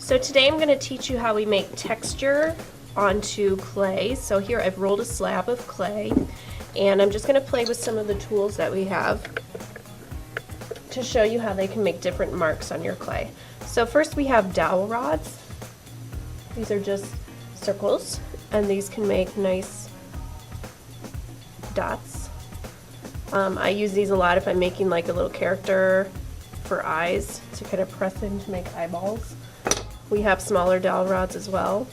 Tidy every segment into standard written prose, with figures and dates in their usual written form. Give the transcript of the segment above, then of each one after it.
So today I'm going to teach you how we make texture onto clay. So here I've rolled a slab of clay, and I'm just going to play with some of the tools that we have to show you how they can make different marks on your clay. So first we have dowel rods. These are just circles, and these can make nice dots. I use these a lot if I'm making like a little character for eyes to kind of press in to make eyeballs. We have smaller dowel rods as well.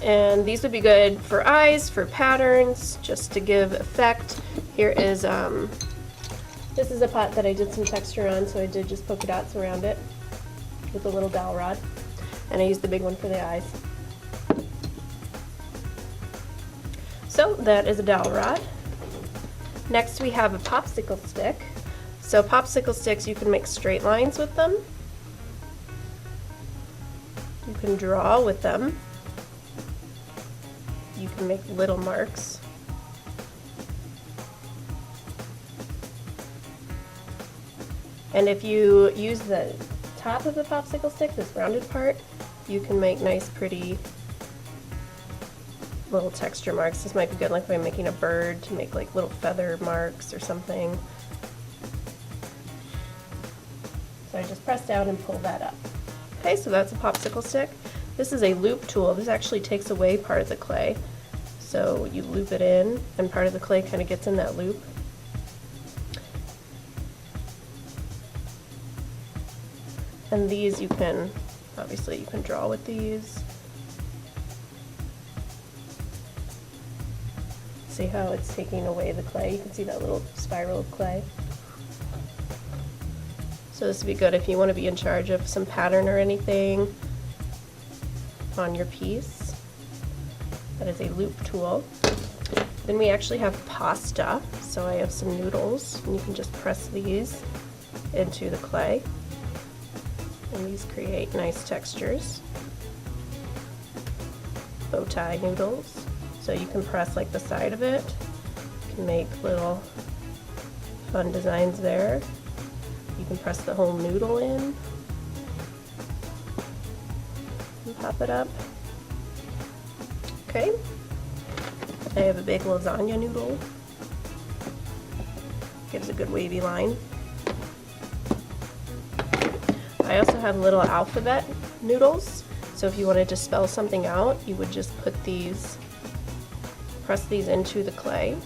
And these would be good for eyes, for patterns, just to give effect. Here is, this is a pot that I did some texture on, so I did just polka dots around it with a little dowel rod. And I used the big one for the eyes. So that is a dowel rod. Next we have a popsicle stick. So popsicle sticks, you can make straight lines with them. You can draw with them. You can make little marks. And if you use the top of the popsicle stick, this rounded part, you can make nice pretty little texture marks. This might be good like if I'm making a bird, to make like little feather marks or something. So I just press down and pull that up. Okay, so that's a popsicle stick. This is a loop tool. This actually takes away part of the clay. So you loop it in, and part of the clay kind of gets in that loop. And these you can, obviously you can draw with these. See how it's taking away the clay? You can see that little spiral of clay. So this would be good if you want to be in charge of some pattern or anything on your piece. That is a loop tool. Then we actually have pasta. So I have some noodles, and you can just press these into the clay. And these create nice textures. Bow tie noodles. So you can press like the side of it. You can make little fun designs there. You can press the whole noodle in and pop it up. Okay. I have a big lasagna noodle. Gives a good wavy line. I also have little alphabet noodles. So if you wanted to spell something out, you would just put these, press these into the clay,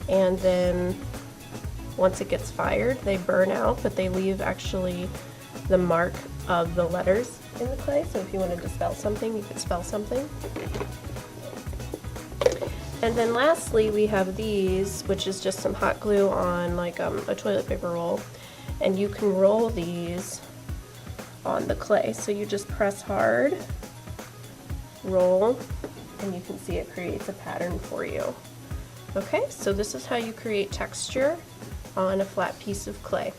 and then once it gets fired, they burn out, but they leave actually the mark of the letters in the clay. So if you wanted to spell something, you could spell something. And then lastly, we have these, which is just some hot glue on like a toilet paper roll. And you can roll these on the clay. So you just press hard, roll, and you can see it creates a pattern for you. Okay, so this is how you create texture on a flat piece of clay.